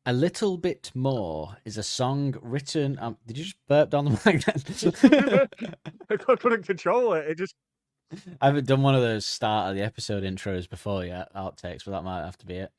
A Little Bit More is a song written. Did you just burp down the mic then? I couldn't control it. It just. I haven't done one of those start of the episode intros before yet, outtakes, but that might have to be it.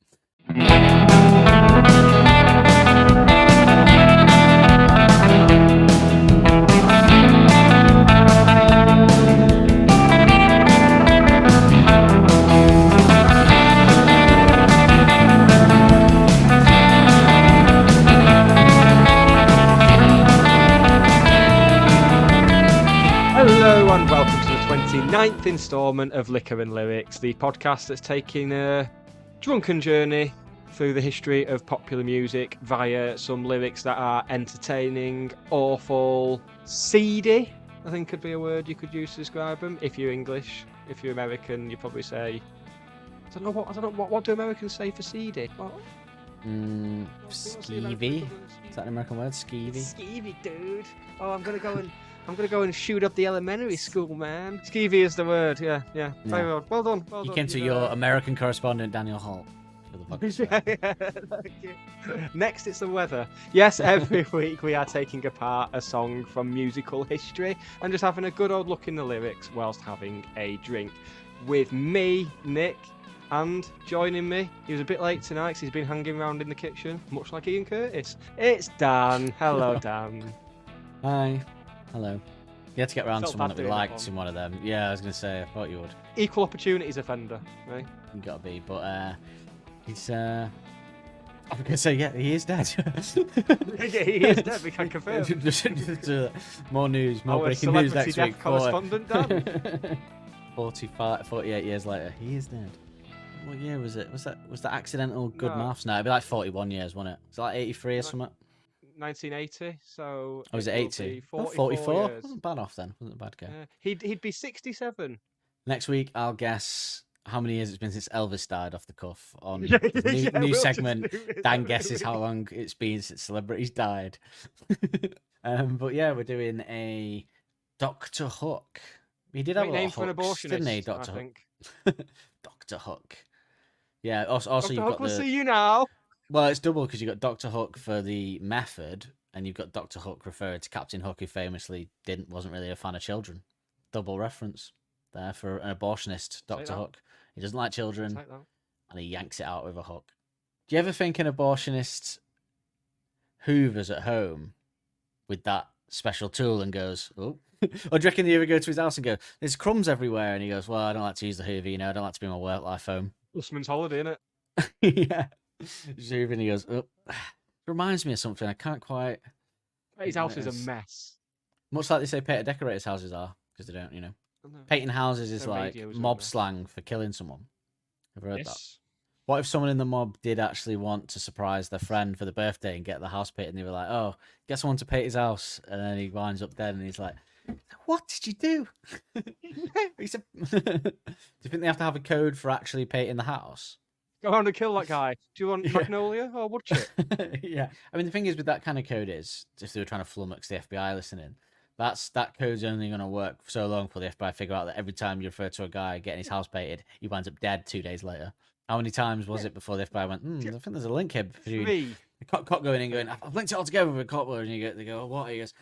Hello and welcome to the 29th instalment of Liquor and Lyrics, the podcast that's taking a drunken journey through the history of popular music via some lyrics that are entertaining, awful, seedy, I think could be a word you could use to describe them. If you're English, if you're American, you probably say, I don't know what do Americans say for seedy? What? Skeevy. Is that an American word? Skeevy? Skeevy, dude. Oh, I'm gonna go and shoot up the elementary school, man. Skeevy is the word. Yeah. Very well. Well done. You came to your American correspondent, Daniel Holt. For the podcast. Yeah, thank you. Next, it's the weather. Yes, every week we are taking apart a song from musical history and just having a good old look in the lyrics whilst having a drink. With me, Nick, and joining me, he was a bit late tonight because he's been hanging around in the kitchen, much like Ian Curtis. It's Dan. Hello, Dan. Hi. Hello. You had to get around Felt someone bad that we doing that liked one. in one of them. Yeah, I was going to say, I thought you would. Equal opportunities offender, right? You got to be, but he's. I was going to say, yeah, he is dead. Yeah, he is dead. We can confirm. More news, more Our breaking news celebrity next death week. correspondent, Dan. 48 years later, he is dead. What year was it? Was that accidental good No. maths? No, it'd be like 41 years, wasn't it? Is it like 83 or something? 1980, so... Oh, was it will 80? be Oh, 44 years. Wasn't bad off then. Wasn't a bad guess. He'd be 67. Next week, I'll guess how many years it's been since Elvis died off the cuff on Yeah, the new we'll just segment. do it Dan every guesses how week. long it's been since celebrities died. But yeah, we're doing a Doctor Hook. He did have Great a lot name of for an hooks, didn't he, abortionist, Doctor I Hook? think. Doctor Hook. Yeah. Also, Dr. you've Hook got will the see you now. well, it's double because you've got Doctor Hook for the method, and you've got Doctor Hook referred to Captain Hook, who famously wasn't really a fan of children. Double reference there for an abortionist, Doctor that. Hook. He doesn't like children, Take that. and he yanks it out with a hook. Do you ever think an abortionist hoovers at home with that special tool and goes, oh? Or do you reckon you ever go to his house and go, there's crumbs everywhere, and he goes, well, I don't like to use the hoover, I don't like to be my work life home. Usman's holiday, innit? Yeah. Just hoovering, and he goes, oh. Reminds me of something I can't quite. His house is a mess. Much like they say painter decorators' houses are, because they don't, Painting houses is Their like radios are a mob mess. slang for killing someone. Ever heard that? Yes. What if someone in the mob did actually want to surprise their friend for the birthday and get the house painted, and they were like, oh, get someone to paint his house, and then he winds up dead and he's like, what did you do? He said, do you think they have to have a code for actually painting the house? Go around and kill that guy. Do you want Magnolia or wood chip? Yeah. I mean, the thing is with that kind of code is, if they were trying to flummox the FBI listening, that code's only going to work for so long before the FBI figure out that every time you refer to a guy getting his house painted, he winds up dead 2 days later. How many times was it before the FBI went, I think there's a link here between 3. the cop going in going, I've linked it all together with a cop word, and they go, oh, what? He goes,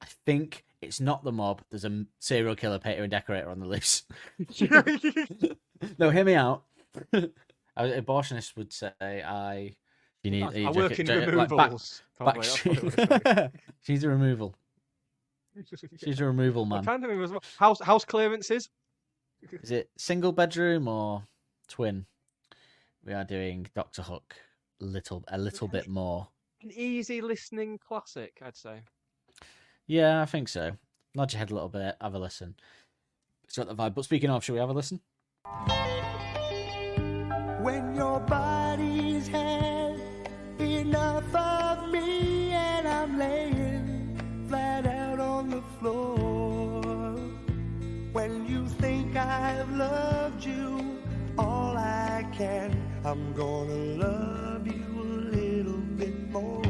I think it's not the mob. There's a serial killer painter and decorator on the loose. No, hear me out. Abortionists would say, I work in removals. She's a removal. She's a removal man. What kind of removals? House clearances? Is it single bedroom or twin? We are doing Doctor Hook a little bit more. An easy listening classic, I'd say. Yeah, I think so. Nod your head a little bit, have a listen. It's got the vibe. But speaking of, shall we have a listen? When your body's had enough of me and I'm laying flat out on the floor. When you think I've loved you all I can, I'm gonna love you a little bit more.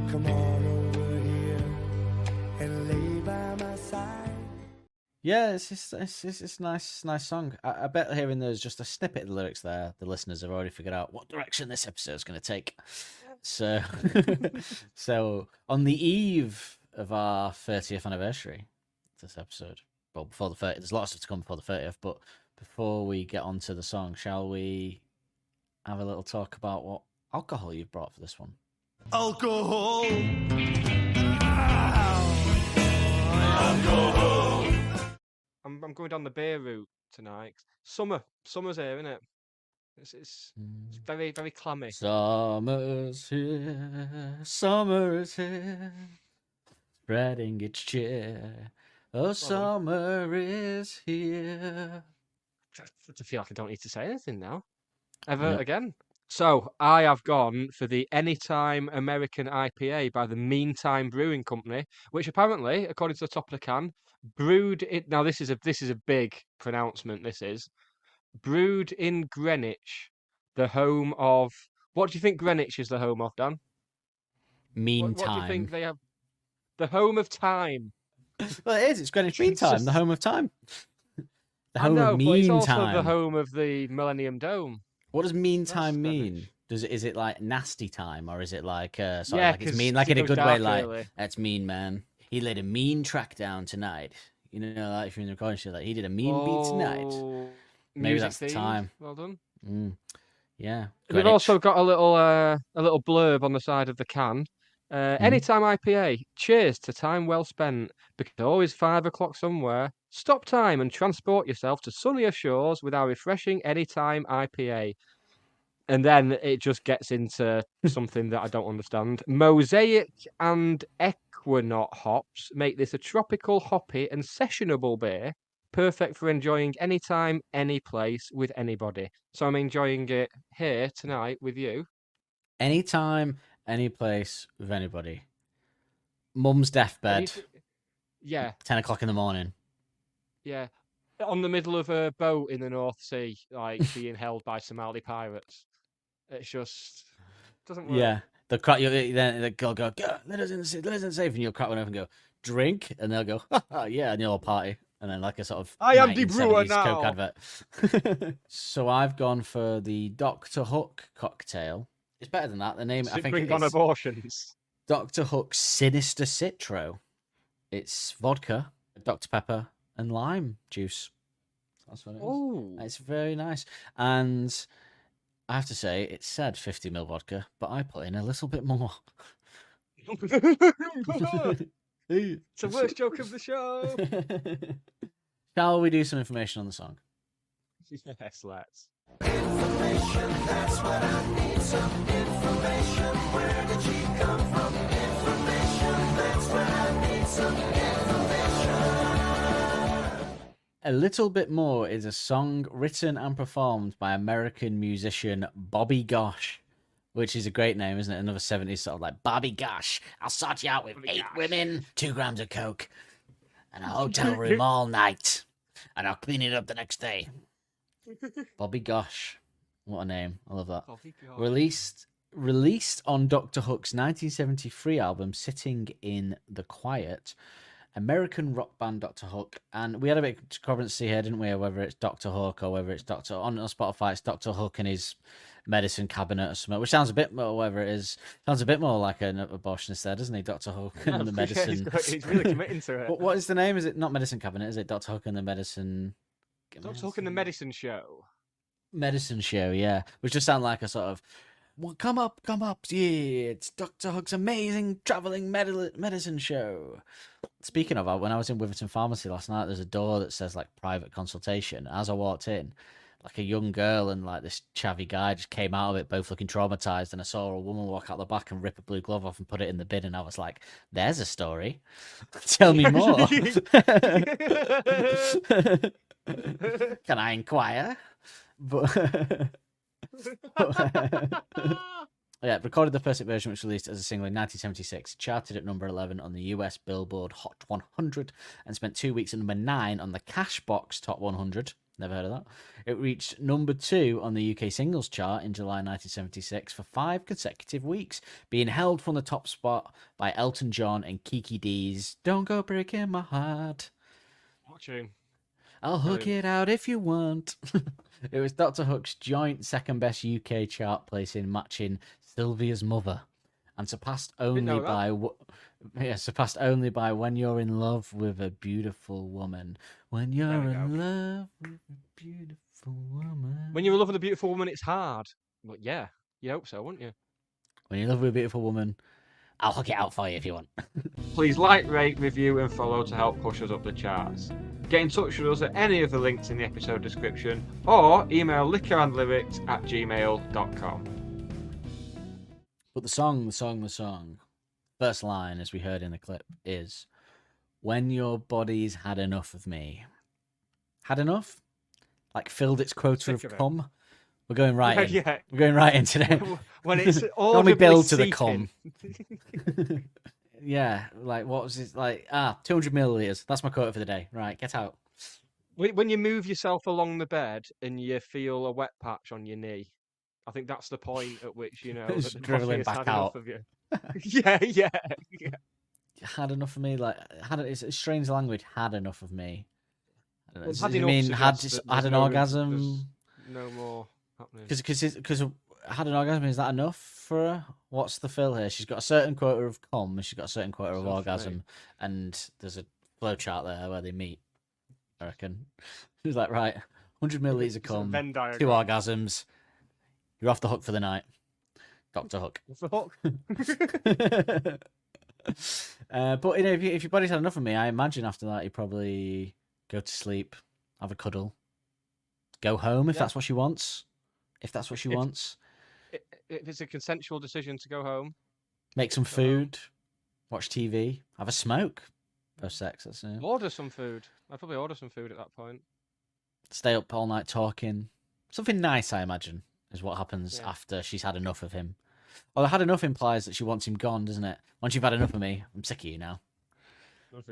Come on over here and lay by my side. Yeah, it's a nice song. I bet hearing there's just a snippet of the lyrics there, the listeners have already figured out what direction this episode's going to take. So, so on the eve of our 30th anniversary, this episode, well, before the 30th, there's lots of stuff to come before the 30th, but before we get on to the song, shall we have a little talk about what alcohol you've brought for this one? Alcohol. Alcohol. I'm going down the beer route tonight. Summer's here, isn't it? It's very, very clammy. Summer's here, summer is here, spreading its cheer. Oh, summer is here. I feel like I don't need to say anything now. Ever again. So I have gone for the Anytime American IPA by the Meantime Brewing Company, which apparently, according to the top of the can, brewed it. Now this is a big pronouncement. This is brewed in Greenwich, the home of. What do you think Greenwich is the home of, Dan? What do you think they have? The home of time. Well, it is. It's Greenwich Mean Time, the home of time. The I home know, of but it's mean also time. the home of the Millennium Dome. What does mean That's time Greenwich. mean? Is it like nasty time, or is it like Yeah, like it's 'cause mean, like it in a goes good way? dark Like early. that's mean, man. He laid a mean track down tonight. You know, like if you're in the recording studio, like he did a mean beat tonight. Oh, Maybe music that's the themed. time. Well done. Yeah. We've also got a little blurb on the side of the can. Anytime IPA. Cheers to time well spent. Because always 5 o'clock somewhere. Stop time and transport yourself to sunnier shores with our refreshing Anytime IPA. And then it just gets into something that I don't understand. Mosaic and Equinaut hops make this a tropical, hoppy, and sessionable beer, perfect for enjoying anytime, any place, with anybody. So I'm enjoying it here tonight with you. Anytime, any place, with anybody. Mum's deathbed. Yeah, 10 o'clock in the morning. yeah. On the middle of a boat in the North Sea, like being held by Somali pirates. It's just doesn't work. Yeah. The crack, then they'll go, let us in safe, and you'll crack one open and go, drink, and they'll go, yeah, and you'll all party. And then like a sort of I am the brewer 1970s now. Coke advert. So I've gone for the Dr. Hook cocktail. It's better than that. The name, I think, Bring on it's abortions. Dr. Hook's Sinister Citro. It's vodka, Dr. Pepper, and lime juice. That's what it is. Oh, It's very nice. And I have to say, it said 50ml vodka, but I put in a little bit more. it's the worst joke of the show. Shall we do some information on the song? Yes, let's. Information, that's what I need. Some information. Where did she come from? Information, that's what I need. Some information. A Little Bit More is a song written and performed by American musician Bobby Gosh, which is a great name, isn't it? Another 70s sort of like, Bobby Gosh, I'll sort you out with 8 women, 2 grams of coke, and a hotel room all night, and I'll clean it up the next day. Bobby Gosh. What a name. I love that. Released on Dr. Hook's 1973 album Sitting in the Quiet, American rock band Dr. Hook. And we had a bit of controversy here, didn't we? Whether it's Dr. Hook or whether it's Dr. On Spotify, it's Dr. Hook and his medicine cabinet or something, which sounds a bit more, whether it is, sounds a bit more like an abortionist there, doesn't he? Dr. Hook and the medicine. He's really committing to it. What is the name? Is it not medicine cabinet? Is it Dr. Hook and the medicine? Dr. Hook and the Medicine Show. Medicine show, yeah. Which just sound like a sort of, well, come up, yeah, it's Dr. Hook's amazing traveling medicine show. Speaking of, when I was in Witherton Pharmacy last night, there's a door that says like private consultation. As I walked in, like a young girl and like this chavvy guy just came out of it, both looking traumatized, and I saw a woman walk out the back and rip a blue glove off and put it in the bin, and I was like, there's a story. Tell me more. Can I inquire? But yeah, recorded the first version, which was released as a single in 1976, charted at number 11 on the US Billboard Hot 100, and spent 2 weeks at number 9 on the Cashbox Top 100. Never heard of that. It reached number 2 on the UK singles chart in July 1976 for 5 consecutive weeks, being held from the top spot by Elton John and Kiki D's "Don't Go Breaking My Heart." What tune? I'll hook Brilliant. it out if you want. It was Dr. Hook's joint second best UK chart placing, matching Sylvia's Mother, and surpassed only know that. by surpassed only by When You're in Love with a Beautiful Woman. When you're we in go. love with a beautiful woman. When you're in love with a beautiful woman, it's hard. But yeah, you'd hope so, wouldn't you? When you're in love with a beautiful woman, I'll hook it out for you if you want. Please like, rate, review, and follow to help push us up the charts. Get in touch with us at any of the links in the episode description or email liquorandlyrics@gmail.com. But the song, first line, as we heard in the clip, is when your body's had enough of me. Had enough? Like filled its quota Sick of of it. cum? We're going right in. Yeah. We're going right in today. When it's Normally audibly build to the seeping. cum. Yeah, like what was it? Like 200 milliliters. That's my quota for the day. Right, get out. When you move yourself along the bed and you feel a wet patch on your knee, I think that's the point at which you know that It's the dribbling body has back had enough out. of you. Yeah. Had enough of me. Like it's a strange language. Had enough of me. I don't know. Well, Does had it enough mean had suggests that had there's an no- orgasm? there's no more happening. Because had an orgasm, is that enough for her? What's the fill here? She's got a certain quota of cum, and she's got a certain quota of So for me- orgasm, and there's a flow chart there where they meet. I reckon. She's like, right, 100 milliliters of It's a cum, Venn 2 diagram. orgasms. You're off the hook for the night, Dr. Hook. What's the hook? But you know, if your body's had enough of me, I imagine after that you probably go to sleep, have a cuddle, go home if Yeah. that's what she wants. If that's what she If- wants. If it's a consensual decision to go home, Make some Go home. food, watch TV, have a smoke post sex. That's it. order some food. I'd probably order some food at that point. Stay up all night talking. Something nice, I imagine, is what happens Yeah. after she's had enough of him. Well, had enough implies that she wants him gone, doesn't it? Once you've had enough of me, I'm sick of you now. I've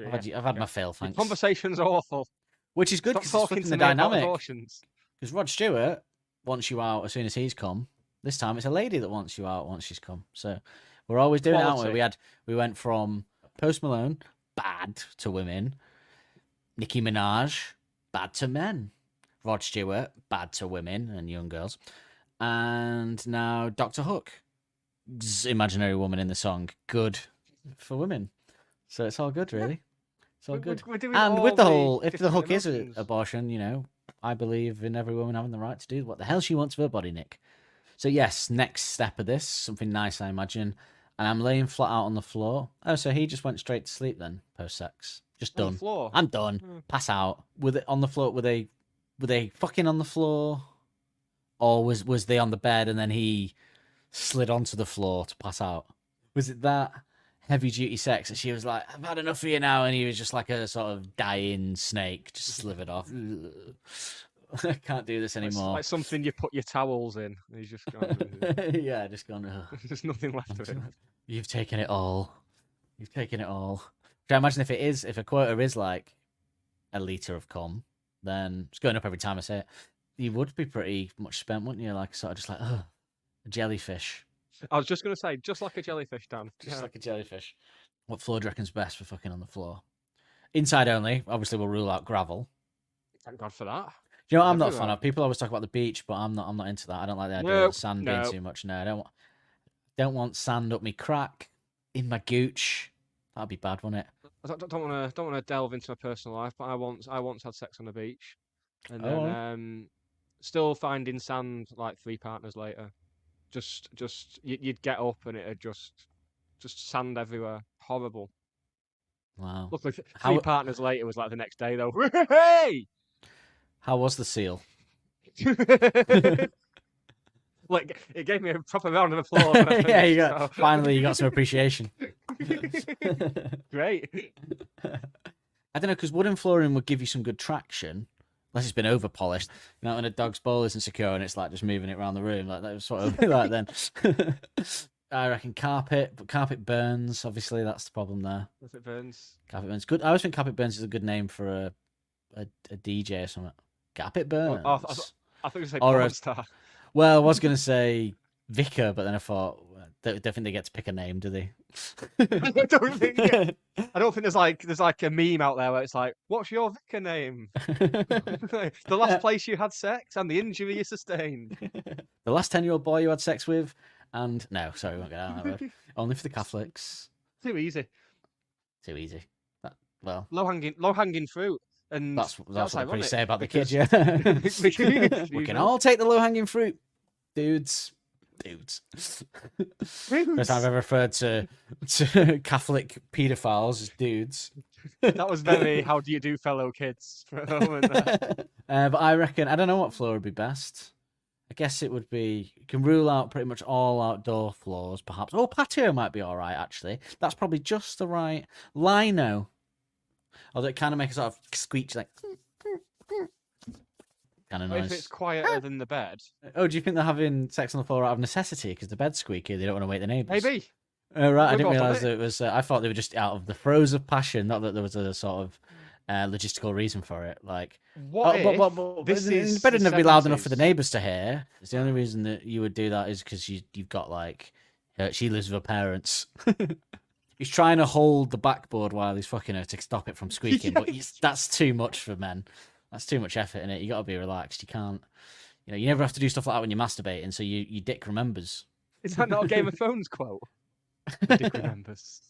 had my fill, Your thanks. conversation's awful. Which is good Stop because it's talking flipping to the me about dynamic. abortions. Because Rod Stewart wants you out as soon as he's come. This time it's a lady that wants you out once she's come. So we're always doing it, aren't we? Quality. We went from Post Malone, bad to women. Nicki Minaj, bad to men. Rod Stewart, bad to women and young girls. And now Dr. Hook, imaginary woman in the song, good for women. So it's all good, really. It's all good. We're doing And all with the whole, if the different hook is emotions. abortion, you know, I believe in every woman having the right to do what the hell she wants with her body, Nick. So yes, next step of this, something nice, I imagine. And I'm laying flat out on the floor. Oh, so he just went straight to sleep then, post sex. Just On the done. floor? I'm done. Hmm. Pass out. With it on the floor, were they fucking on the floor? Or was they on the bed and then he slid onto the floor to pass out? Was it that heavy duty sex? And she was like, I've had enough of you now, and he was just like a sort of dying snake, just slivered off. I can't do this It's anymore. like something you put your towels in. And he's just gone. Yeah, just gone. "Ugh, There's nothing left of it. You've taken it all. You've taken it all. Can I imagine if a quota is like a litre of cum, then it's going up every time I say it. You would be pretty much spent, wouldn't you? Like sort of just like, a jellyfish. I was just going to say, just like a jellyfish, Dan. Just Yeah. like a jellyfish. What floor do you reckon's best for fucking on the floor? Inside only. Obviously, we'll rule out gravel. Thank God for that. Do you know what I'm not a fan Everywhere. of? People always talk about the beach, but I'm not into that. I don't like the idea Nope, of the sand being no. too much. No, I don't want sand up me crack, in my gooch. That'd be bad, wouldn't it? I don't want to delve into my personal life, but I once had sex on the beach, and then Oh. still finding sand like 3 partners later. Just you'd get up and it'd just sand everywhere. Horrible. Wow. Luckily, 3 How- partners later was like the next day though. Hey! How was the seal? Like it gave me a proper round of applause. When I Yeah, you finished, got so- finally you got some appreciation. Great. I don't know, because wooden flooring would give you some good traction, unless it's been over polished. You know, when a dog's ball isn't secure and it's like just moving it around the room, like that was what it would be like then. I reckon carpet, but carpet burns. Obviously, that's the problem there. If it burns. Carpet burns. Good. I always think carpet burns is a good name for a DJ or something. Carpet burns. I thought you said Or porn a- star. Well, I was gonna say vicar, but then I thought They don't think they get to pick a name, do they? I don't think there's like a meme out there where it's like, "What's your vicar name?" The last place you had sex and the injury you sustained. The last 10-year-old boy you had sex with, and no, sorry, we won't go down that road. Only for the Catholics. Too easy. Too easy. Well, Low hanging fruit. And that's what the priests say about the because- kids, yeah. We can all take the low hanging fruit, dudes. First time I've ever referred to Catholic paedophiles as dudes. That was very how do you do, fellow kids, for a moment there. But I reckon, I don't know what floor would be best. I guess it would be, you can rule out pretty much all outdoor floors, perhaps. Oh, patio might be all right, actually. That's probably just the right. Lino. Although it kind of makes a sort of screech, like kind of What noise. if it's quieter than the bed? Oh, do you think they're having sex on the floor out of necessity because the bed's squeaky? They don't want to wake the neighbours. Maybe. Oh, right. I We've didn't all done realise that it was. I thought they were just out of the throes of passion, not that there was a sort of logistical reason for it. Like, What if this the is bed would the never be loud enough for the 70s? neighbours to hear. It's the only reason that you would do that is because you've got like she lives with her parents. He's trying to hold the backboard while he's fucking her to stop it from squeaking, but that's too much for men. That's too much effort in it. You got to be relaxed. You can't. You never have to do stuff like that when you're masturbating, so your dick remembers. Is that not a Game of Thrones quote? The dick remembers.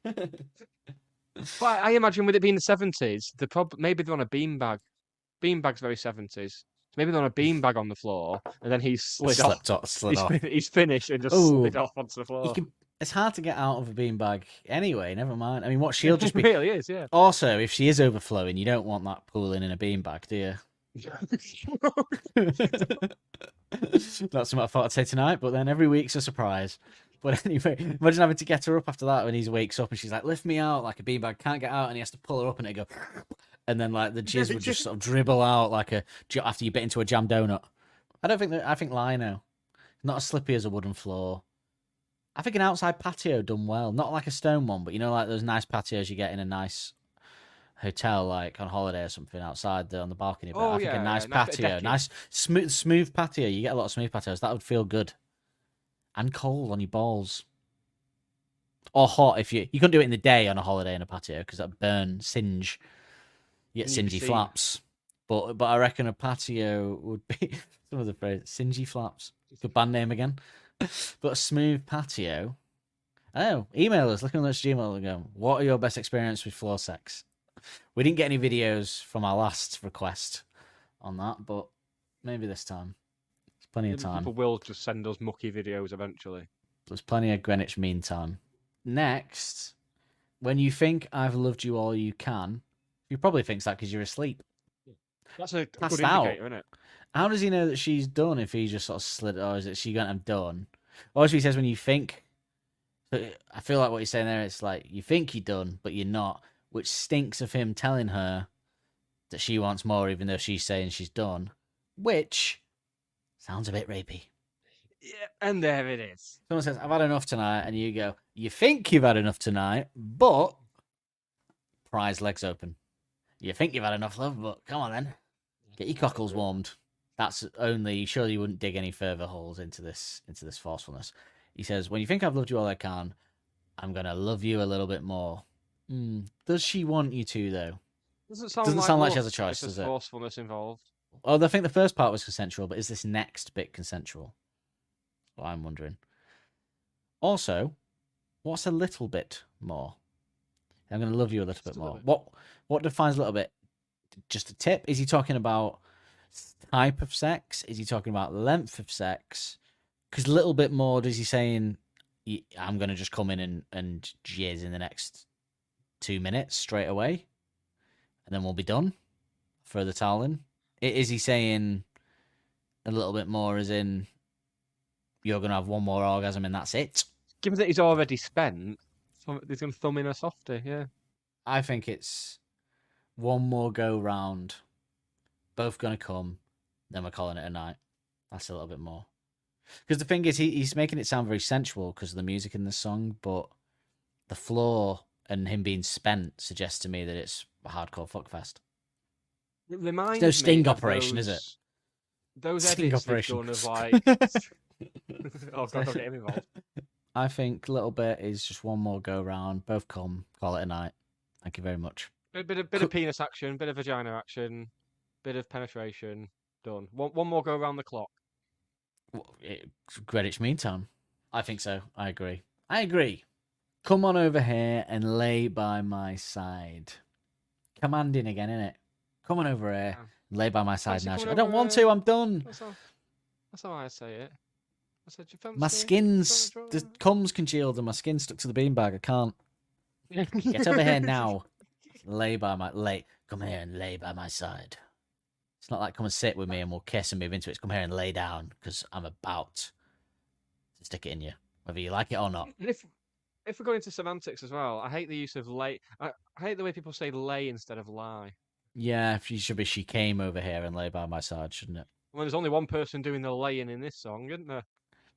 But I imagine with it being the 70s, maybe they're on a beanbag. Beanbag's very 70s. Maybe they're on a beanbag on the floor, and then he's slid off. He's finished and just slid off onto the floor. It's hard to get out of a beanbag anyway. Never mind. I mean, what she'll just be. It really is, yeah. Also, if she is overflowing, you don't want that pooling in a beanbag, do you? Not something I thought I'd say tonight, but then every week's a surprise. But anyway, imagine having to get her up after that when he wakes up and she's like, lift me out like a beanbag, can't get out, and he has to pull her up and it go, and then like the jizz would just sort of dribble out like after you bit into a jam donut. I think lino, not as slippy as a wooden floor. I think an outside patio done well, not like a stone one, but like those nice patios you get in a nice hotel, like on holiday or something outside on the balcony. But I think a nice patio, nice smooth patio. You get a lot of smooth patios. That would feel good, and cold on your balls, or hot if you couldn't do it in the day on a holiday in a patio because that burn singe. You get singy flaps. But I reckon a patio would be some of the phrase singy flaps. Good band name again. But a smooth patio. Oh, email us. Look on this Gmail and go, what are your best experience with floor sex? We didn't get any videos from our last request on that, but maybe this time. There's plenty of time. People will just send us mucky videos eventually. There's plenty of Greenwich Mean Time. Next, when you think I've loved you all you can, you probably thinks that because you're asleep. That's a Passed good out. indicator, isn't it? How does he know that she's done if he just sort of slid, or is it she going to have done? Or she says when you think, I feel like what you're saying there, it's like you think you're done, but you're not, which stinks of him telling her that she wants more, even though she's saying she's done, which sounds a bit rapey. Yeah, and there it is. Someone says, I've had enough tonight, and you go, you think you've had enough tonight, but prize legs open. You think you've had enough love, but come on then. Get your cockles warmed. That's only, surely you wouldn't dig any further holes into this forcefulness. He says, when you think I've loved you all I can, I'm going to love you a little bit more. Does she want you to, though? Doesn't sound like she has a choice, There's does it? forcefulness involved. Oh, I think the first part was consensual, but is this next bit consensual? Well, I'm wondering. Also, what's a little bit more? I'm going to love you a little bit more. What defines a little bit? Just a tip? Is he talking about type of sex? Is he talking about length of sex? Because a little bit more, does he saying, I'm going to just come in and jizz in the next 2 minutes straight away, and then we'll be done? Throw the towel in? Is he saying a little bit more as in, you're going to have one more orgasm and that's it? Given that he's already spent, he's going to thumb in a softie, yeah. I think it's one more go round, both going to come, then we're calling it a night. That's a little bit more. Because the thing is, he's making it sound very sensual because of the music in the song, but the floor and him being spent suggests to me that it's a hardcore fuckfest. It reminds no sting me operation, of is it? Those Sting edits operation. they've done of like... oh god, don't get him involved. I think a little bit is just one more go round. Both come, call it a night. Thank you very much. Bit of Cool. penis action, bit of vagina action, bit of penetration. Done. One more go around the clock. Greenwich Mean Time. I think so. I agree. Come on over here and lay by my side. Commanding again, innit? Come on over here. Yeah. Lay by my side Fancy now. coming I don't over want here? to. I'm done. That's how I say it. I said, you fancy? My skin's Do you the wanna cum's congealed and my skin's stuck to the beanbag. I can't get over here now. Come here and lay by my side. It's not like come and sit with me and we'll kiss and move into it. It's come here and lay down because I'm about to stick it in you, whether you like it or not. And if we're going into semantics as well, I hate the use of lay. I hate the way people say lay instead of lie. Yeah, she came over here and lay by my side, shouldn't it? Well, there's only one person doing the laying in this song, isn't there?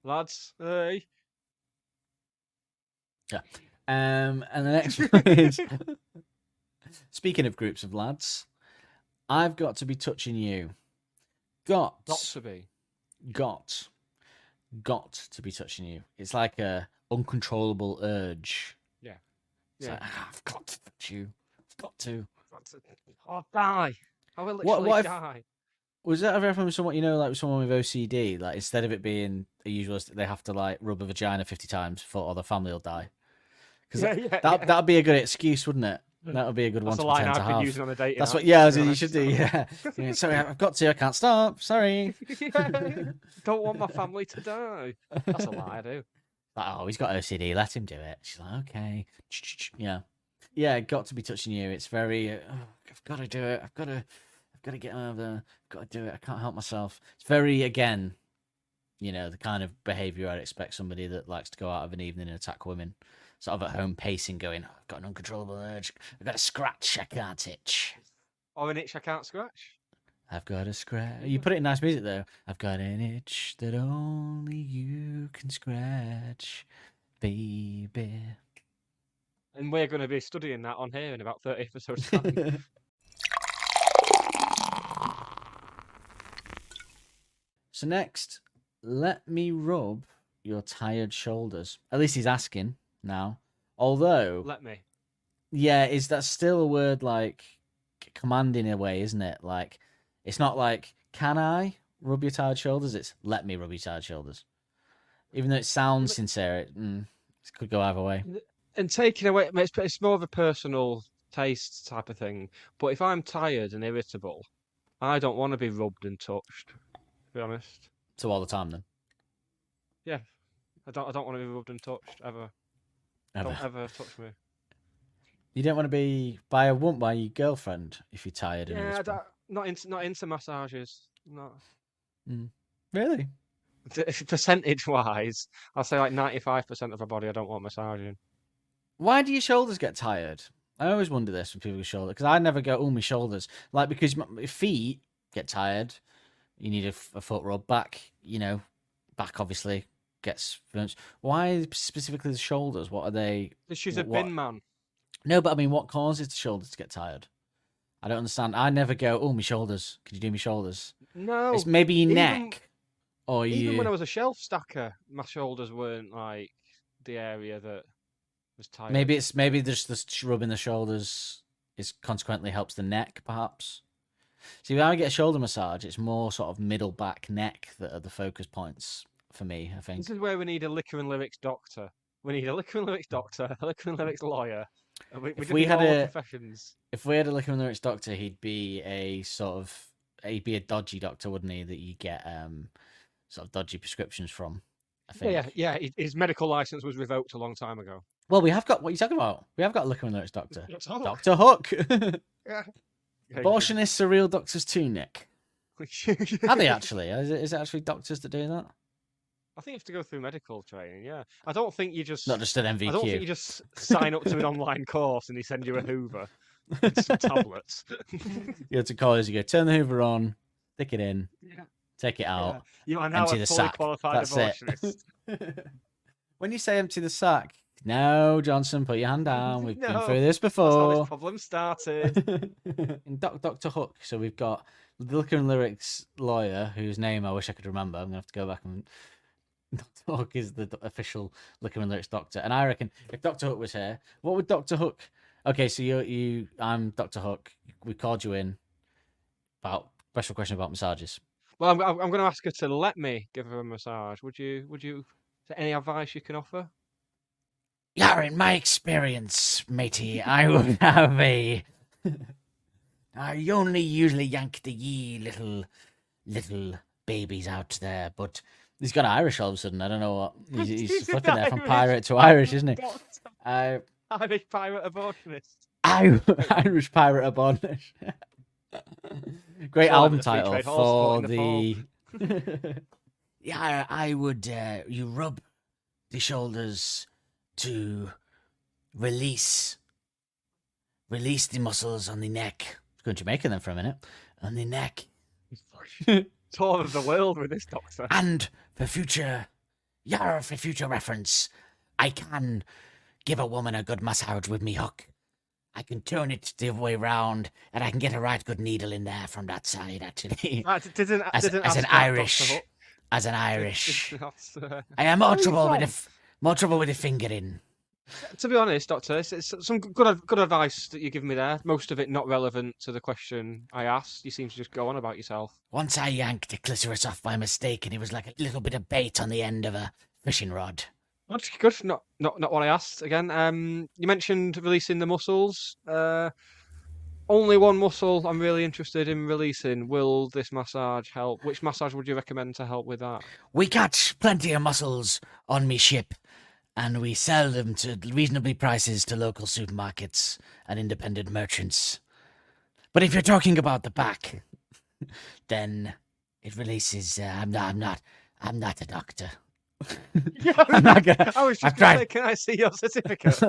Lads, hey. Yeah. And the next one is speaking of groups of lads, I've got to be touching you. Got to be. Got to be touching you. It's like a uncontrollable urge. Yeah. It's like, I've got to touch you. I've got to. I'll die. I will What literally if- die. Was that ever from someone, like with someone with OCD? Like, instead of it being a usual, they have to, like, rub a vagina 50 times or the family will die. Because that'd be a good excuse, wouldn't it? That would be a good That's one a to line pretend I've to been have. using on a dating That's app, what, to yeah, be you honest. should do, yeah. Yeah, sorry, I've got to, I can't stop, sorry. Don't want my family to die. That's a lie, I do. Like, oh, he's got OCD, let him do it. She's like, okay. Yeah. Yeah, got to be touching you. It's very, I've got to do it. I've got to get over there. I've got to do it. I can't help myself. It's very, again, the kind of behaviour I'd expect somebody that likes to go out of an evening and attack women. Sort of at home pacing, going, I've got an uncontrollable urge. I've got a scratch, I can't itch. Or an itch I can't scratch. I've got a scratch. You put it in nice music, though. I've got an itch that only you can scratch, baby. And we're going to be studying that on here in about 30 episodes' time. So next, let me rub your tired shoulders. At least he's asking now. Although, Let me. yeah, is that still a word like commanding in a way, isn't it? Like, it's not like, can I rub your tired shoulders? It's let me rub your tired shoulders. Even though it sounds sincere, it could go either way. And taking away, it's more of a personal taste type of thing. But if I'm tired and irritable, I don't want to be rubbed and touched, to be honest. So all the time, then? Yeah. I don't want to be rubbed and touched, ever. Don't ever touch me. You don't want to be by your girlfriend if you're tired and Yeah, irritable? not into massages. Not. Really? Percentage-wise, I'll say like 95% of my body I don't want massaging. Why do your shoulders get tired? I always wonder this with people with shoulders, because I never go, oh, my shoulders. Like, because my feet get tired. You need a foot rub. Back, back obviously gets... Why specifically the shoulders? What are they... She's a bin man. No, but I mean, what causes the shoulders to get tired? I don't understand. I never go, oh, my shoulders. Can you do my shoulders? No. It's maybe your neck. Or even when I was a shelf stacker, my shoulders weren't like the area that was tired. Maybe just the rubbing the shoulders is consequently helps the neck, perhaps. See, when I get a shoulder massage, it's more sort of middle back neck that are the focus points for me, I think. This is where we need a liquor and lyrics doctor. We need a liquor and lyrics doctor, a liquor and lyrics lawyer. If we had a professions. If we had a liquor and lyrics doctor, he'd be a dodgy doctor, wouldn't he? That you get sort of dodgy prescriptions from. I think. Yeah. His medical license was revoked a long time ago. Well, we have got what are you talking about? We have got a liquor and lyrics doctor, Dr. Hook. Dr. Hook. Yeah. Abortionists are real doctors too, Nick. Are they actually? Is it actually doctors that do that? I think you have to go through medical training. Yeah, I don't think you just Not just an MVQ. I don't think you just sign up to an online course and they send you a Hoover and some tablets. You go to college, you go turn the Hoover on, stick it in, take it out, You are now empty a the fully sack. qualified That's it. abortionist. When you say empty the sack, no, Johnson, put your hand down. We've been No, through this That's how before. this problem started. In Dr. Hook, so we've got the liquor and lyrics lawyer, whose name I wish I could remember. I'm gonna have to go back and Dr. Hook is the official Liquor and Lyrics doctor. And I reckon if Dr. Hook was here, what would Dr. Hook? Okay, so I'm Dr. Hook. We called you in about special question about massages. Well, I'm going to ask her to let me give her a massage. Would you? Is there any advice you can offer? Yeah, in my experience, matey, I would have a. I only usually yank the ye little babies out there, but he's got Irish all of a sudden. I don't know what he's flipping there from pirate to Irish, isn't he? Irish pirate abortionist. Irish pirate abortionist. Great album title for the. Yeah, I would. You rub the shoulders to release the muscles on the neck. It's going Jamaican then for a minute. On the neck. Tour of the world with this doctor. And for future reference, I can give a woman a good massage with me hook. I can turn it the other way round, and I can get a right good needle in there from that side, actually. As an Irish, I am more trouble with the fingering. To be honest, Doctor, it's some good advice that you give me there. Most of it not relevant to the question I asked. You seem to just go on about yourself. Once I yanked the clitoris off by mistake, and it was like a little bit of bait on the end of a fishing rod. That's good. Not what I asked. Again, you mentioned releasing the muscles. Only one muscle I'm really interested in releasing. Will this massage help? Which massage would you recommend to help with that? We catch plenty of mussels on me ship, and we sell them to reasonably prices to local supermarkets and independent merchants. But if you're talking about the back, then it releases. I'm not a doctor. I'm not gonna. I was just going to say, can I see your certificate?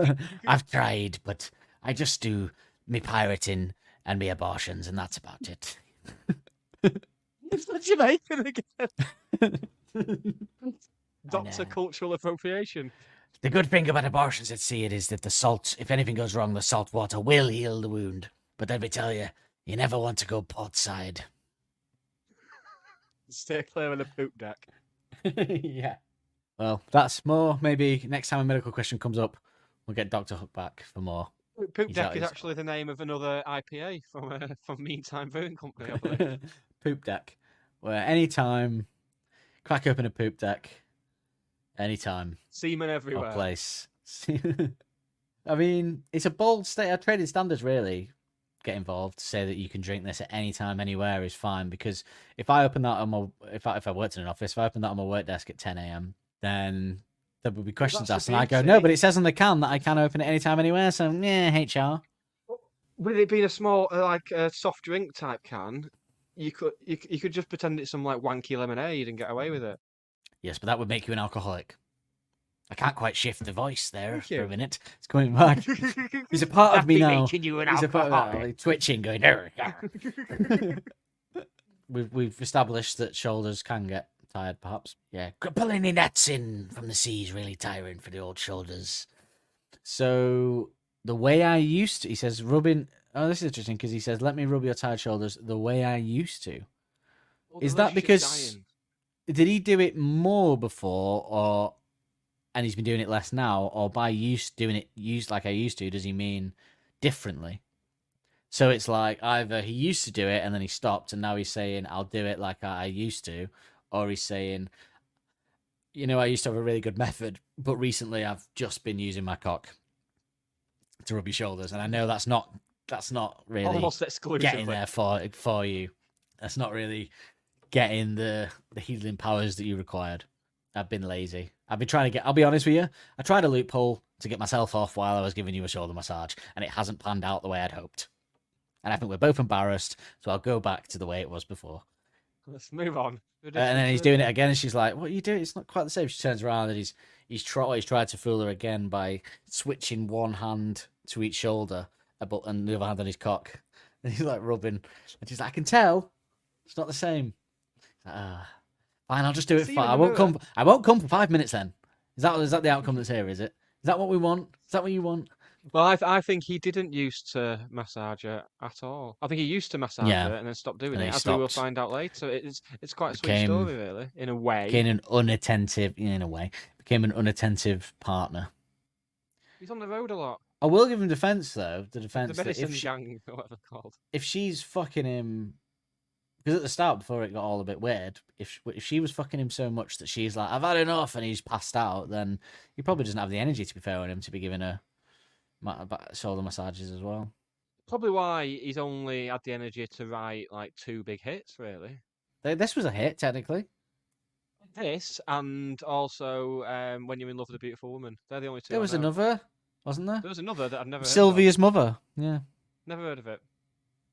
I've tried, but I just do me pirating and me abortions, and that's about it. It's the Jamaican again. Doctor cultural appropriation. The good thing about abortions at sea is that the salt, if anything goes wrong, the salt water will heal the wound. But let me tell you, you never want to go port side. Stay clear of the poop deck. Yeah. Well, that's more. Maybe next time a medical question comes up, we'll get Dr. Hook back for more. Poop Deck is actually the name of another IPA from Meantime Brewing Company, I believe. Poop Deck. Where anytime, crack open a Poop Deck. Anytime. Semen everywhere. Place. I mean, it's a bold state. Trading standards really get involved to say that you can drink this at any time, anywhere is fine. Because if I open that on my, if I worked in an office, if I open that on my work desk at 10 a.m, then there would be questions asked, and I go, no, but it says on the can that I can open it anytime, anywhere. So yeah, HR. With it being a small, like a soft drink type can, you could just pretend it's some like wanky lemonade and get away with it. Yes, but that would make you an alcoholic. I can't quite shift the voice there for a minute. It's coming back. There's a part of me now. There's a part of me twitching, going. We've established that shoulders can get tired, perhaps. Yeah, pulling the nets in from the sea is really tiring for the old shoulders. So the way I used to, he says, rubbing. Oh, this is interesting because he says, "Let me rub your tired shoulders the way I used to." Well, is that because did he do it more before, or and he's been doing it less now, or by doing it like I used to? Does he mean differently? So it's like either he used to do it and then he stopped, and now he's saying I'll do it like I used to, or he's saying, you know, I used to have a really good method, but recently I've just been using my cock to rub your shoulders, and I know that's not really almost exclusively getting there for you. That's not really getting the healing powers that you required. I've been lazy. I've been trying to get. I'll be honest with you. I tried a loophole to get myself off while I was giving you a shoulder massage, and it hasn't panned out the way I'd hoped. And I think we're both embarrassed, so I'll go back to the way it was before. Let's move on. And then he's doing it again, and she's like, "What are you doing? It's not quite the same." She turns around, and he's tried to fool her again by switching one hand to each shoulder, and the other hand on his cock. And he's like rubbing, and she's like, "I can tell, it's not the same." Fine, I'll just do it. I won't come. I won't come for 5 minutes. Then is that the outcome that's here? Is it? Is that what we want? Is that what you want? Well, I think he didn't used to massage her at all. I think he used to massage Yeah, her and then stopped doing and it, he as we will stopped. find out later. It's quite a sweet Became story, really, in a way. became an unattentive, in a way, became an unattentive partner. He's on the road a lot. I will give him defense though. The The defense that medicine gang, or whatever they're called. if she's fucking him, because at the start before it got all a bit weird, if she was fucking him so much that she's like, I've had enough, and he's passed out, then he probably doesn't have the energy, to be fair on him, to be giving her shoulder massages as well. Probably why he's only had the energy to write like 2 big hits, really. This was a hit technically. This and also When You're in Love with a Beautiful Woman. They're the only 2. There was another, wasn't there? There was another that I've never heard of. Sylvia's mother. Yeah. Never heard of it.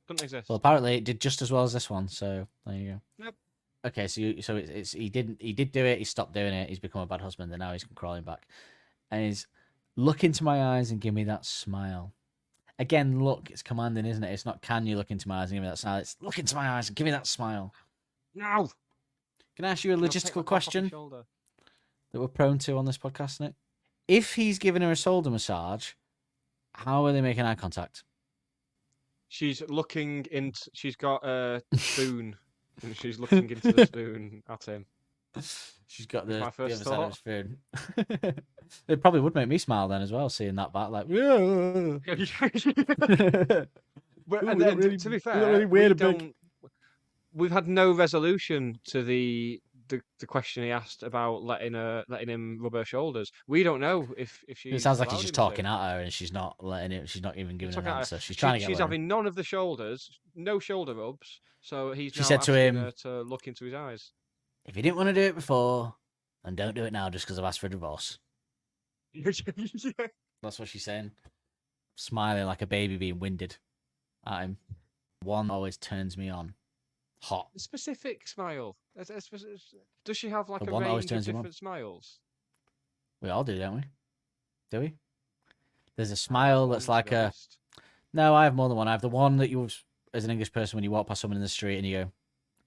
Doesn't exist. Well, apparently it did just as well as this one. So there you go. Yep. Okay, so he did do it. He stopped doing it. He's become a bad husband, and now he's crawling back. And he's look into my eyes and give me that smile. Again, look, it's commanding, isn't it? It's not can you look into my eyes and give me that smile. It's look into my eyes and give me that smile. No. Can I ask you a logistical question Shoulder. that we're prone to on this podcast, Nick? If he's giving her a shoulder massage, how are they making eye contact? She's looking into. She's got a spoon, and she's looking into the spoon at him. She's got My the first other side of thought. his spoon. It probably would make me smile then as well, seeing that back, like. But, Ooh, and we then, don't really- to be we fair, don't really wear we the big- don't. We've had no resolution to the question he asked about letting him rub her shoulders. We don't know if she. It sounds like allowed he's just him to. talking at her and she's not letting it. She's not even giving an Talking at her. answer. She's trying to get. She's with him. having none of the shoulders, no shoulder rubs. So he's She now said to asking him- her to look into his eyes. If you didn't want to do it before, then don't do it now just because I've asked for a divorce. That's what she's saying. Smiling like a baby being winded at him. One always turns me on. Hot. A specific smile. Does she have like The a one that always range of turns him on. different smiles? We all do, don't we? Do we? There's a smile that's One, to like be a. honest. No, I have more than one. I have the one that you, as an English person, when you walk past someone in the street and you go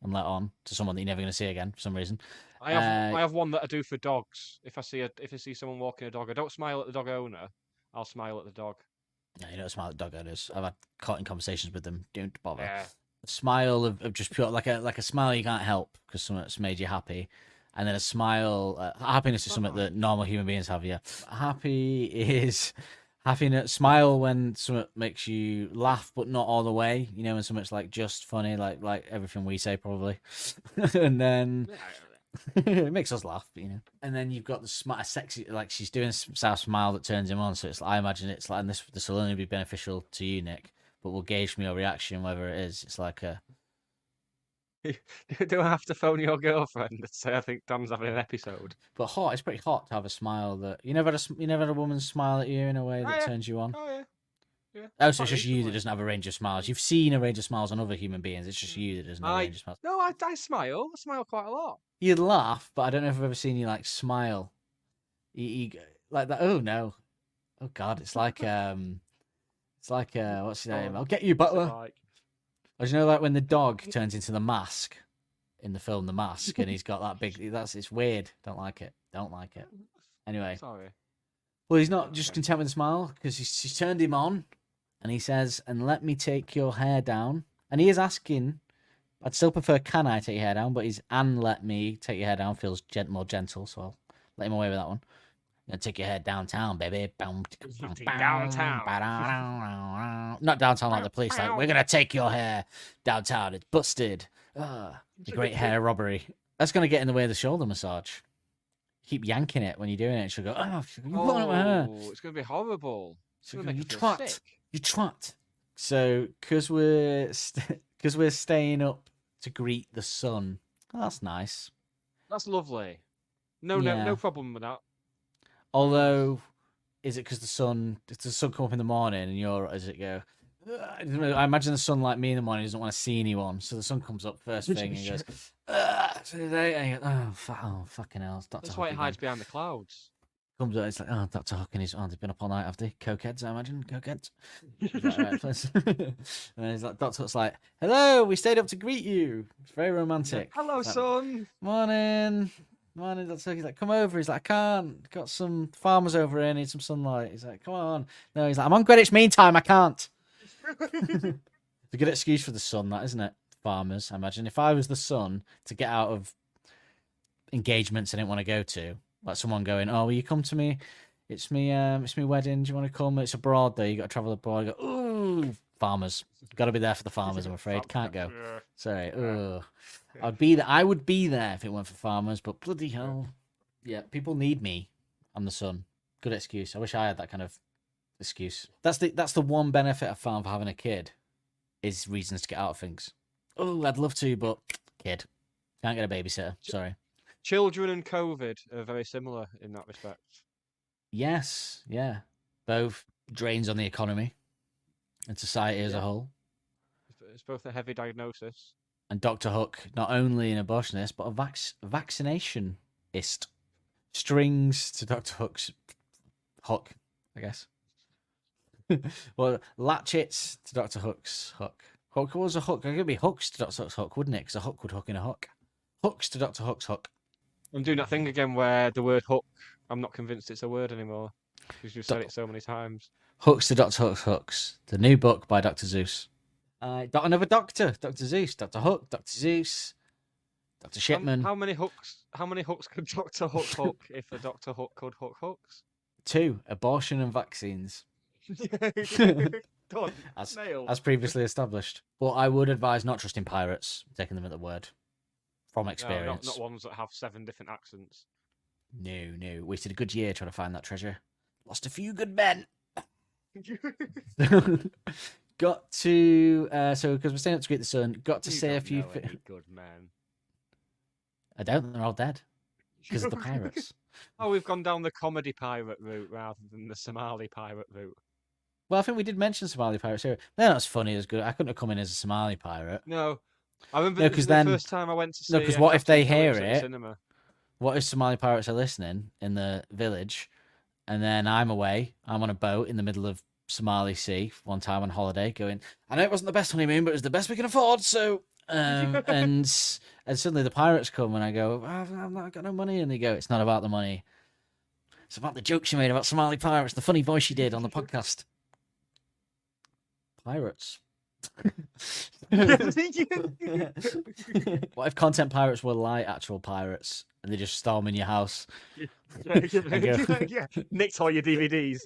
and let on to someone that you're never going to see again for some reason. I have one that I do for dogs. If I see someone walking a dog, I don't smile at the dog owner. I'll smile at the dog. No, you don't smile at dog owners. I've had caught in conversations with them. Don't bother. Yeah. A smile of just pure, like a smile you can't help because something's made you happy. And then a smile, happiness is something that normal human beings have, yeah. Happy is happiness. Smile when something makes you laugh, but not all the way. You know, when something's like just funny, like everything we say probably. And then it makes us laugh, you know. And then you've got a sexy, like she's doing a smile that turns him on. So it's, I imagine it's like, and this will only be beneficial to you, Nick, but will gauge from your reaction whether it is. It's like a. Do I have to phone your girlfriend and say I think Dan's having an episode? But hot, it's pretty hot to have a smile that you never had a woman smile at you in a way that yeah. turns you on. Oh yeah. Yeah. Oh, so it's Quite just you that recently. doesn't have a range of smiles. You've seen a range of smiles on other human beings. It's just you that doesn't have a range of smiles. No, I smile. I smile quite a lot. You'd laugh, but I don't know if I've ever seen you like smile. You like that. Oh no, oh god, it's like what's his name? I'll get you, What's it butler. like? Or do you know, like when the dog turns into the mask in the film The Mask, and he's got that big. It's weird. Don't like it. Don't like it. Anyway. Sorry. Well, he's not just Okay. content with a smile because she's turned him on, and he says, "And let me take your hair down." And he is asking, I'd still prefer, "Can I take your hair down?" But he's, "And let me take your hair down" feels more gentle, so I'll let him away with that one. I'm gonna take your hair downtown, baby. Downtown. Not downtown like the police. Like, we're gonna take your hair downtown. It's busted. The great hair robbery. That's gonna get in the way of the shoulder massage. Keep yanking it when you're doing it. She'll go, "Oh, you're pulling at my hair." It's going to be horrible. It's She'll going go, to make "You her feel twat. sick. You twat." So, because we're staying up to greet the sun. Oh, that's nice. That's lovely. No Yeah. problem with that. Although, is it because does the sun come up in the morning and does it go? I imagine the sun, like me in the morning, doesn't want to see anyone. So the sun comes up first thing and he goes, today, and you go, oh, fucking hell. It's Dr. That's why it Hock hides again. behind the clouds. Comes up, it's like, oh, Dr. Hawkins, they've been up all night, have they? Cokeheads, I imagine. Cokeheads. Is that right place? And then he's like, Dr. Hook's like, "Hello, we stayed up to greet you." It's very romantic. Hello, It's like, son. "Morning." Come on, he's like, come over. He's like, I can't. Got some farmers over here. Need some sunlight. He's like, come on. No, he's like, I'm on Greenwich Mean Time. I can't. It's a good excuse for the sun, that isn't it? Farmers, I imagine. If I was the sun to get out of engagements I didn't want to go to, like someone going, "Oh, will you come to me? It's me wedding. Do you want to come? It's abroad though. You got to travel abroad." I go, "Ooh, farmers. Got to be there for the farmers. I'm afraid. Can't go. Sorry. Ugh. I'd be there. I would be there if it weren't for farmers. But bloody hell, yeah, people need me. I'm the sun. Good excuse. I wish I had that kind of excuse. That's the one benefit I found for having a kid, is reasons to get out of things. Oh, I'd love to, but kid, can't get a babysitter. Sorry. Children and COVID are very similar in that respect. Yes, yeah. Both drains on the economy and society as a whole. It's both a heavy diagnosis. And Dr. Hook, not only an abortionist, but a vaccinationist. Strings to Dr. Hook's hook, I guess. Well, latchets to Dr. Hook's hook. Hook was a hook. It could be hooks to Dr. Hook's hook, wouldn't it? Because a hook would hook in a hook. Hooks to Dr. Hook's hook. I'm doing that thing again where the word hook, I'm not convinced it's a word anymore because you've said it so many times. Hooks to Dr. Hook's hooks. The new book by Dr. Zeus. Another doctor. Dr. Zeus. Dr. Hook. Dr. Zeus. Dr. Shipman. How many hooks could Dr. Hook hook if a Dr. Hook could hook hooks? 2. Abortion and vaccines. Done. As previously established. But I would advise not trusting pirates, taking them at the word. From experience. No, not ones that have 7 different accents. No. Wasted a good year trying to find that treasure. Lost a few good men. Got to so because we're staying up to greet the sun. Got to say a few things. Good man. I don't. They're all dead because of the pirates. Oh, we've gone down the comedy pirate route rather than the Somali pirate route. Well, I think we did mention Somali pirates here. They're not as funny as good. I couldn't have come in as a Somali pirate. No, I remember No, the then, first time I went to see. No, because what if they hear at the it? cinema. What if Somali pirates are listening in the village, and then I'm away? I'm on a boat in the middle of Somali Sea one time on holiday, going. I know it wasn't the best honeymoon, but it was the best we can afford. So, and suddenly the pirates come, and I go, I've not got no money, and they go, it's not about the money. It's about the jokes you made about Somali pirates, the funny voice you did on the podcast. Pirates. What if content pirates were like actual pirates and they just storm in your house? Yeah. Nicked all your DVDs.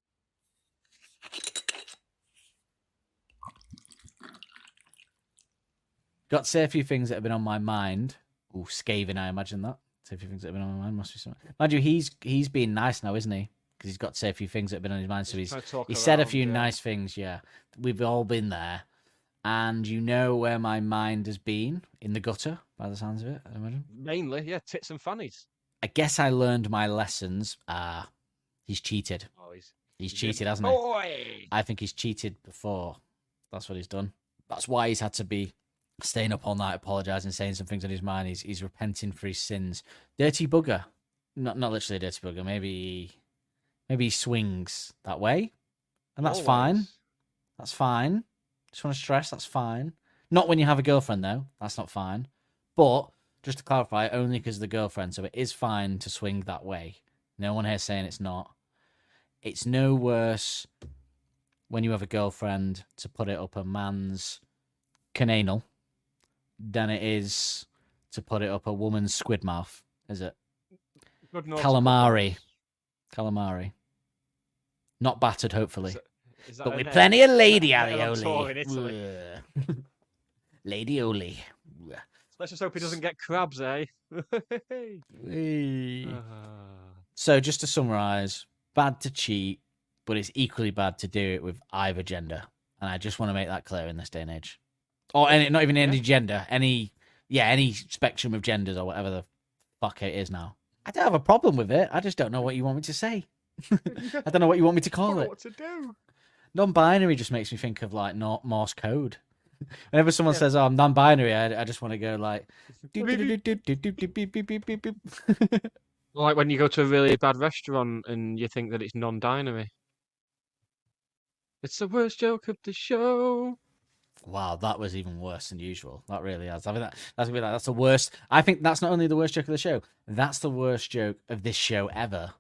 Got to say a few things that have been on my mind. Ooh, scathing, I imagine that. Say a few things that have been on my mind. Must be something. Mind you, he's being nice now, isn't he? Because he's got to say a few things that have been on his mind. So he said a few nice things. Yeah, we've all been there, and you know where my mind has been, in the gutter, by the sounds of it. I imagine. Mainly, yeah, tits and fannies. I guess I learned my lessons. He's cheated. Oh, he's cheated, hasn't he? Boy! I think he's cheated before. That's what he's done. That's why he's had to be staying up all night, apologising, saying some things on his mind. He's repenting for his sins. Dirty bugger. Not literally a dirty bugger. Maybe he swings that way. And that's fine. That's fine. Just want to stress, that's fine. Not when you have a girlfriend, though. That's not fine. But, just to clarify, only because of the girlfriend. So it is fine to swing that way. No one here saying it's not. It's no worse when you have a girlfriend to put it up a man's cananal than it is to put it up a woman's squid mouth, is it? Calamari. Not battered, hopefully. Is that but with plenty of lady alioli. Lady Oli. Let's just hope he doesn't get crabs, eh? So, just to summarise, bad to cheat, but it's equally bad to do it with either gender. And I just want to make that clear in this day and age. Or not even any gender, any spectrum of genders or whatever the fuck it is now. I don't have a problem with it. I just don't know what you want me to say. I don't know what you want me to call it. What to do? Non-binary just makes me think of like Morse code. Whenever someone says, "Oh, I'm non-binary," I just want to go like. Like when you go to a really bad restaurant and you think that it's non-binary. It's the worst joke of the show. Wow, that was even worse than usual. That really has. I mean, that's gonna be like that's the worst. I think that's not only the worst joke of the show. That's the worst joke of this show ever.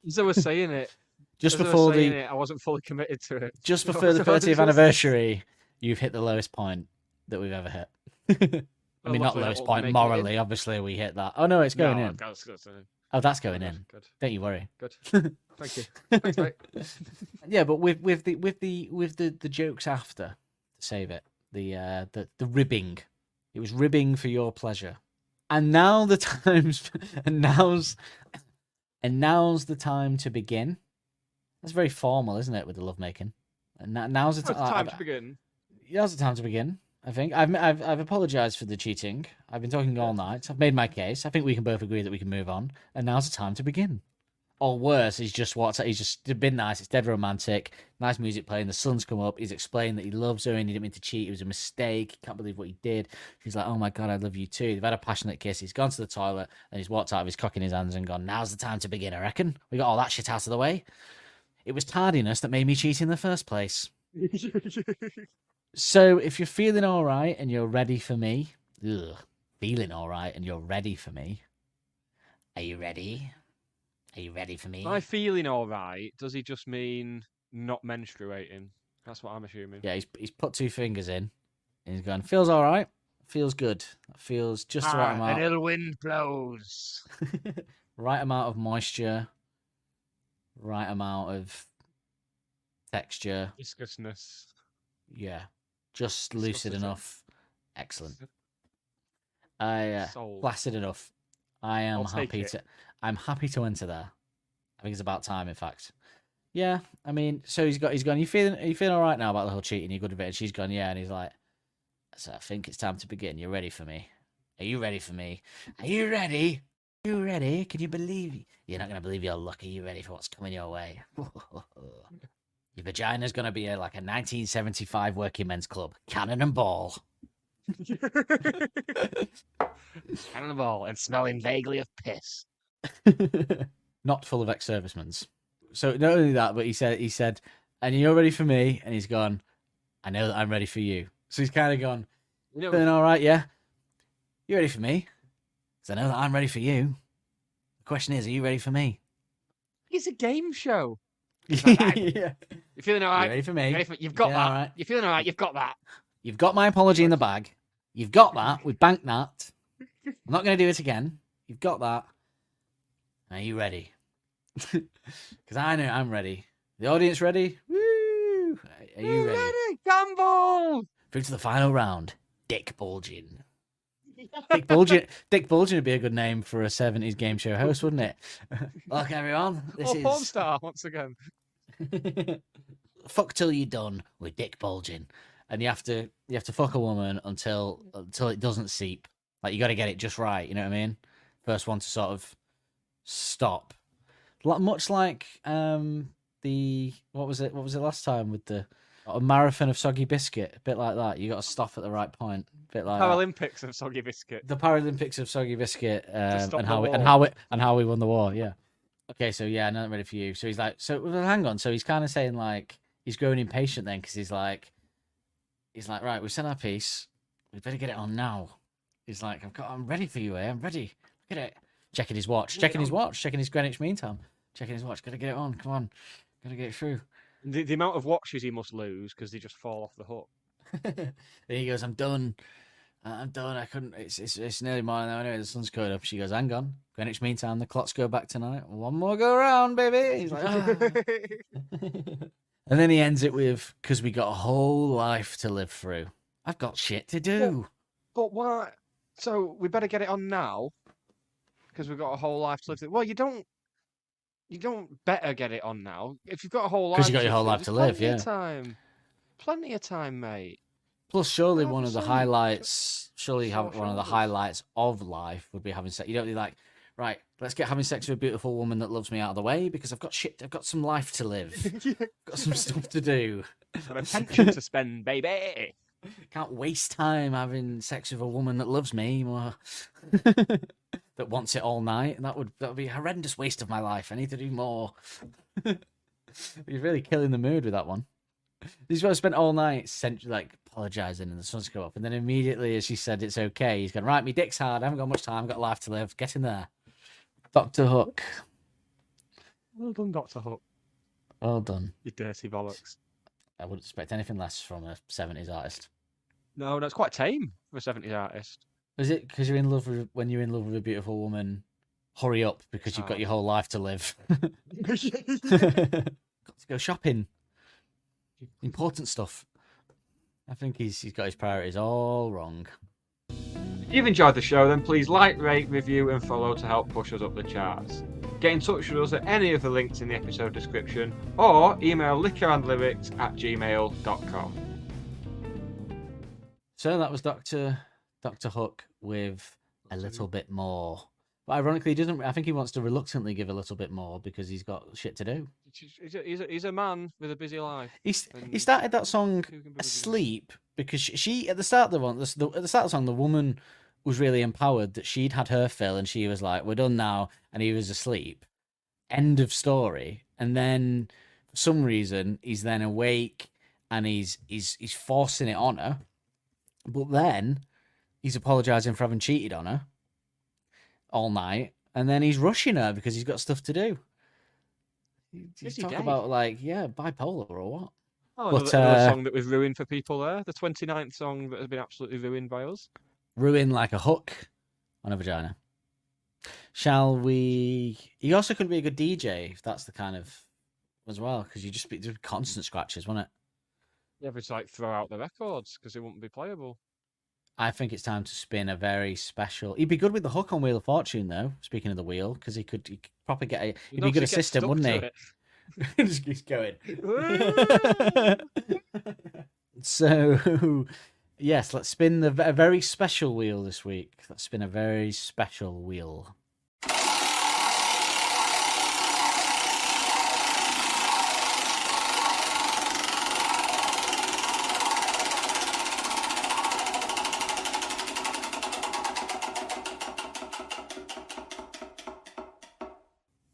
As I was saying it, Just as I was before saying the it, I wasn't fully committed to it. just I before the was- I was 30th just- anniversary, you've hit the lowest point that we've ever hit. I mean, not Luckily, lowest Holt point make it in. morally. Obviously, we hit that. Oh no, it's going No, in. that's Oh, that's going good, in. Good, Don't you worry. good. Thank you. Thanks, mate. Yeah, but with the jokes after to save it, the ribbing, it was ribbing for your pleasure, and now the times and now's the time to begin. That's very formal, isn't it, with the lovemaking? And now's the Well, it's time to begin. Now's the time to begin. I think I've apologized for the cheating. I've been talking all night. I've made my case. I think we can both agree that we can move on. And now's the time to begin. Or worse, he's just been nice. It's dead romantic. Nice music playing. The sun's come up. He's explained that he loves her and he didn't mean to cheat. It was a mistake. He can't believe what he did. She's like, oh my God, I love you too. They've had a passionate kiss. He's gone to the toilet and he's walked out of his cock in his hands and gone, now's the time to begin, I reckon. We got all that shit out of the way. It was tardiness that made me cheat in the first place. So if you're feeling all right and you're ready for me, feeling all right and you're ready for me, are you ready? Are you ready for me? By feeling all right, does he just mean not menstruating? That's what I'm assuming. Yeah, he's put two fingers in and he's gone, feels all right, feels good, feels just the right amount. An ill wind blows. Right amount of moisture, right amount of texture. Viscousness. Yeah, just lucid Viscosity. enough. Excellent. Placid enough. I am I'll take happy it. to. I'm happy to enter there. I think it's about time, in fact. Yeah, I mean, so he's gone. Are you feeling all right now about the whole cheating? You good with it? And she's gone, yeah, and he's like, so I think it's time to begin. You ready for me? Are you ready for me? Are you ready? Are you ready? Can you believe it? You're not gonna believe your luck. Are you ready for what's coming your way? Your vagina's gonna be like a 1975 working men's club, cannon and ball. Cannonball and smelling vaguely of piss. Not full of ex-servicemen's. So not only that, but he said, and you're ready for me, and he's gone, I know that I'm ready for you. So he's kind of gone, You know, feeling all right, yeah? You ready for me? Because I know that I'm ready for you. The question is, are you ready for me? it's a game show. Yeah. You're feeling all You right? ready for me? You've got Yeah, that. all right. You're feeling all right? You've got that. You've got my apology in the bag. You've got that. We've banked that. I'm not going to do it again. You've got that. Are you ready? Because I know I'm ready. The audience ready? Woo! Are you ready? Gamble! Through to the final round. Dick bulging. Dick Bulging would be a good name for a 70s game show host, wouldn't it? Look, everyone, this Oh, porn is star once again. fuck till you're done with Dick Bulging, and you have to fuck a woman until it doesn't seep. Like you got to get it just right. You know what I mean? First one to sort of stop. Much like the what was it last time with the a marathon of soggy biscuit, a bit like that. You got to stop at the right point, a bit like that. Paralympics of soggy biscuit. The Paralympics of soggy biscuit, stop and the how we won the war. Yeah. Okay, so yeah, not ready for you. So he's like, so well, hang on. So he's kind of saying like he's growing impatient then because he's like, right, we've said our piece. We better get it on now. He's like, I'm ready for you, eh? I'm ready. Look at it. Checking his watch, checking his Greenwich Mean Time, checking his watch. Gotta get it on. Come on, gotta get it through. The amount of watches he must lose because they just fall off the hook. And he goes, I'm done. I'm done. I couldn't. It's nearly morning now. Anyway, the sun's coming up. She goes, hang on. Greenwich Mean Time. The clocks go back tonight. One more go around, baby. He's like, ah. And then he ends it with, because we got a whole life to live through. I've got shit to do. But why? So we better get it on now because we've got a whole life to live through. Well, you don't better get it on now. If you've got a whole life, 'Cause you got your whole life to live, plenty of time. Plenty of time, mate. Plus, surely Have one of the some highlights, one of the shoulders. highlights of life would be having sex. You don't be like, right, let's get having sex with a beautiful woman that loves me out of the way because I've got some life to live. Got some stuff to do. Got a pension to spend, baby. Can't waste time having sex with a woman that loves me or that wants it all night. That would be a horrendous waste of my life. I need to do more. You're really killing the mood with that one. These guys spent all night apologising and the sun's come up. And then immediately as she said it's okay, he's going, right, me dick's hard. I haven't got much time. I've got life to live. Get in there. Dr. Hook. Well done, Dr. Hook. Well done. You dirty bollocks. I wouldn't expect anything less from a 70s artist. No, that's quite tame for a 70s artist. Is it because you're in love with, when you're in love with a beautiful woman, hurry up because you've got your whole life to live? Got to go shopping. Important stuff. I think he's got his priorities all wrong. If you've enjoyed the show, then please like, rate, review, and follow to help push us up the charts. Get in touch with us at any of the links in the episode description, or email liquorandlyrics@gmail.com. So that was Dr. Hook with a little bit more. But ironically, he doesn't. I think he wants to reluctantly give a little bit more because he's got shit to do. He's a man with a busy life. He started that song asleep because she at the start of the one, at the start of the song, the woman was really empowered that she'd had her fill and she was like, "We're done now," and he was asleep. End of story. And then for some reason he's then awake and he's forcing it on her, but then he's apologising for having cheated on her all night, and then he's rushing her because he's got stuff to do. Is he talk dead? about bipolar or what? Oh, But, another song that we've ruined for people there. The 29th song that has been absolutely ruined by us. Ruin like a hook on a vagina. Shall we? He also could be a good DJ if that's the kind of as well, because you just be constant scratches, wouldn't it? Yeah, but it's like throw out the records because they wouldn't be playable. I think it's time to spin a very special. He'd be good with the hook on Wheel of Fortune, though. Speaking of the wheel, because he could probably get a. He'd be a good assistant, wouldn't he? Just keeps going. So, yes, let's spin a very special wheel this week. Let's spin a very special wheel.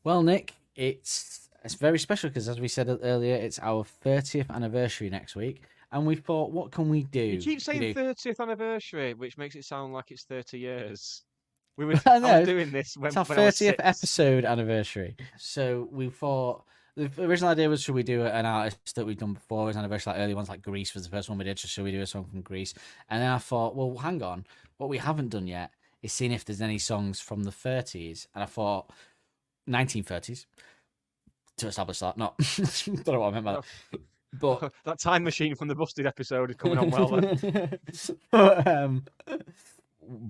Well, Nick, it's very special because, as we said earlier, it's our 30th anniversary next week, and we thought, what can we do? You keep saying 30th anniversary, which makes it sound like it's 30 years. I was doing this when it's our I was 30th 6. episode anniversary. So we thought the original idea was, should we do an artist that we've done before as anniversary, like early ones, like Grease was the first one we did. So should we do a song from Grease? And then I thought, well, hang on, what we haven't done yet is seeing if there's any songs from the 30s, and I thought 1930s to establish that. Not don't know what I meant by that. But that time machine from the Busted episode is coming on well then.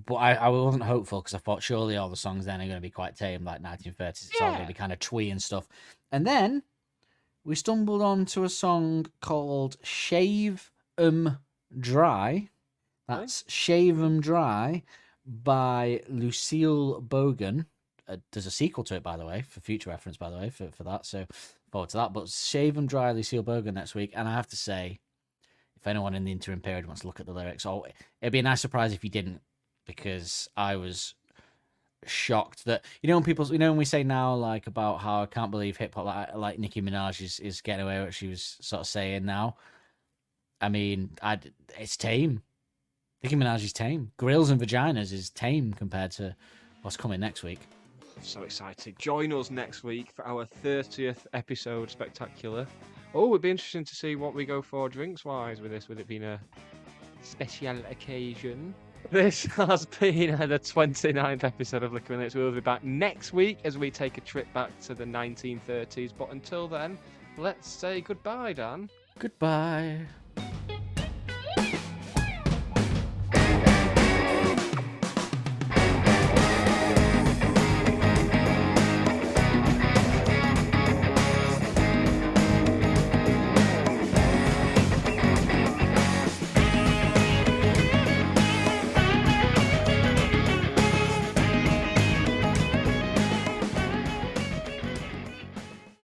but I wasn't hopeful because I thought surely all the songs then are going to be quite tame, like 1930s. It's all going to be kind of twee and stuff. And then we stumbled onto a song called Shave 'Em Dry. That's Shave 'Em Dry by Lucille Bogan. There's a sequel to it, by the way, for future reference, by the way, for that. So forward to that. But Shave 'Em Dry, Lucille Bogan next week. And I have to say, if anyone in the interim period wants to look at the lyrics, it'd be a nice surprise if you didn't, because I was shocked that, when we say now, like, about how I can't believe hip hop like Nicki Minaj is getting away with what she was sort of saying now. I mean, it's tame. Nicki Minaj is tame. Grills and vaginas is tame compared to what's coming next week. So excited. Join us next week for our 30th episode spectacular. Oh, it'd be interesting to see what we go for drinks-wise with this, with it being a special occasion. This has been the 29th episode of Liquor and Lyrics. We'll be back next week as we take a trip back to the 1930s. But until then, let's say goodbye, Dan. Goodbye.